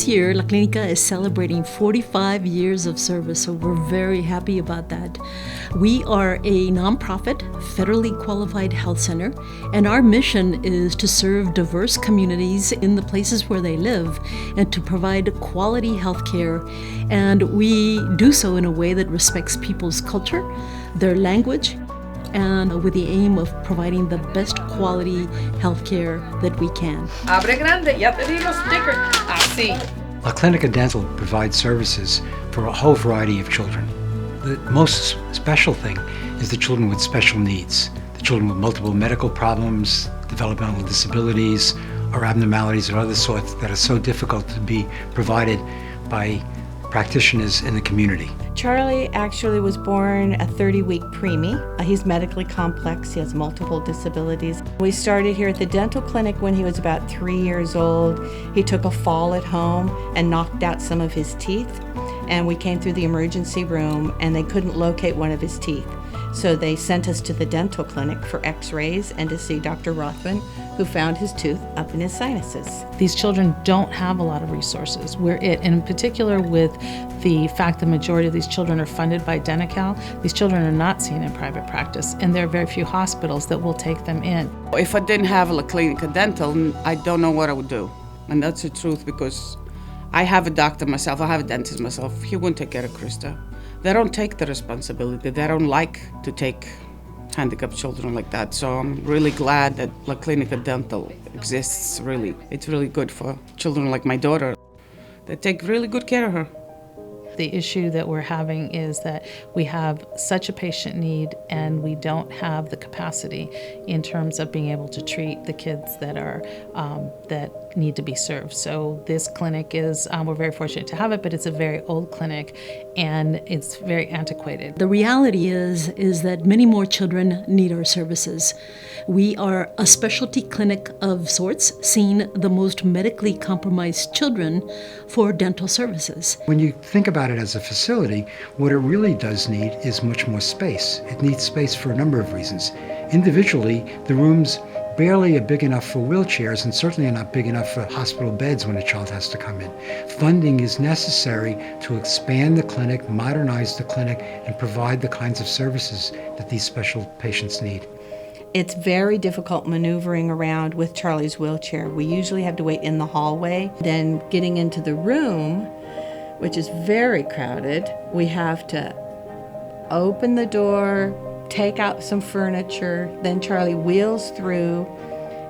This year, La Clínica is celebrating 45 years of service, so we're very happy about that. We are a nonprofit, federally qualified health center, and our mission is to serve diverse communities in the places where they live and to provide quality health care. And we do so in a way that respects people's culture, their language, and with the aim of providing the best quality health care that we can. Abre grande, ya te di los stickers. Así. La Clínica Dental provides services for a whole variety of children. The most special thing is the children with special needs, the children with multiple medical problems, developmental disabilities, or abnormalities of other sorts that are so difficult to be provided by practitioners in the community. Charlie actually was born a 30-week preemie. He's medically complex. He has multiple disabilities. We started here at the dental clinic when he was about 3 years old. He took a fall at home and knocked out some of his teeth. And we came through the emergency room and they couldn't locate one of his teeth. So they sent us to the dental clinic for x-rays and to see Dr. Rothman, who found his tooth up in his sinuses. These children don't have a lot of resources. In particular with the fact the majority of these children are funded by Denti-Cal, these children are not seen in private practice, and there are very few hospitals that will take them in. If I didn't have La Clínica Dental, I don't know what I would do. And that's the truth, because I have a doctor myself, I have a dentist myself. He wouldn't take care of Krista. They don't take the responsibility. They don't like to take handicapped children like that. So I'm really glad that La Clínica Dental exists, really. It's really good for children like my daughter. They take really good care of her. The issue that we're having is that we have such a patient need and we don't have the capacity in terms of being able to treat the kids that are that need to be served. So this clinic is, we're very fortunate to have it, but it's a very old clinic and it's very antiquated. The reality is that many more children need our services. We are a specialty clinic of sorts, seeing the most medically compromised children for dental services. When you think about it as a facility, what it really does need is much more space. It needs space for a number of reasons. Individually, the rooms barely are big enough for wheelchairs and certainly are not big enough for hospital beds when a child has to come in. Funding is necessary to expand the clinic, modernize the clinic, and provide the kinds of services that these special patients need. It's very difficult maneuvering around with Charlie's wheelchair. We usually have to wait in the hallway. Then getting into the room, which is very crowded, we have to open the door, take out some furniture, then Charlie wheels through,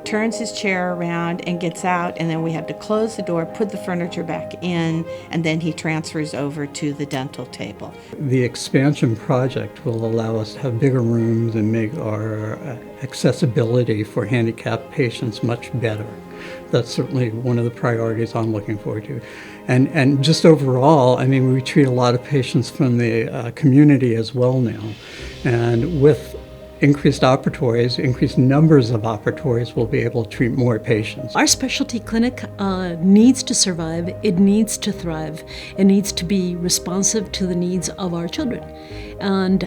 turns his chair around and gets out, and then we have to close the door, put the furniture back in, and then he transfers over to the dental table. The expansion project will allow us to have bigger rooms and make our accessibility for handicapped patients much better. That's certainly one of the priorities I'm looking forward to. And just overall, I mean, we treat a lot of patients from the community as well now. And with increased operatories, increased numbers of operatories, we'll be able to treat more patients. Our specialty clinic needs to survive, it needs to thrive, it needs to be responsive to the needs of our children. And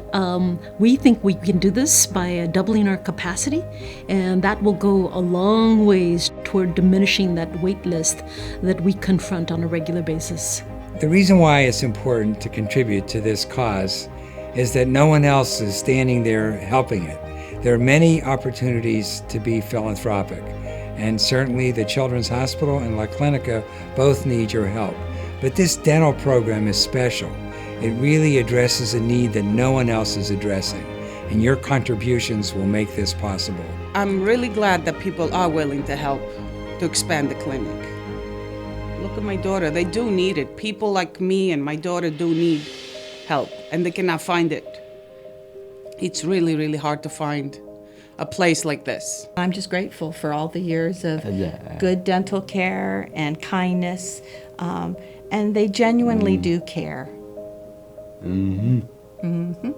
we think we can do this by doubling our capacity, and that will go a long ways toward diminishing that wait list that we confront on a regular basis. The reason why it's important to contribute to this cause is that no one else is standing there helping it. There are many opportunities to be philanthropic, and certainly the Children's Hospital and La Clínica both need your help. But this dental program is special. It really addresses a need that no one else is addressing, and your contributions will make this possible. I'm really glad that people are willing to help to expand the clinic. Look at my daughter, they do need it. People like me and my daughter do need help, and they cannot find it. It's really, really hard to find a place like this. I'm just grateful for all the years of good dental care and kindness, and they genuinely do care. Mm-hmm. Mm-hmm.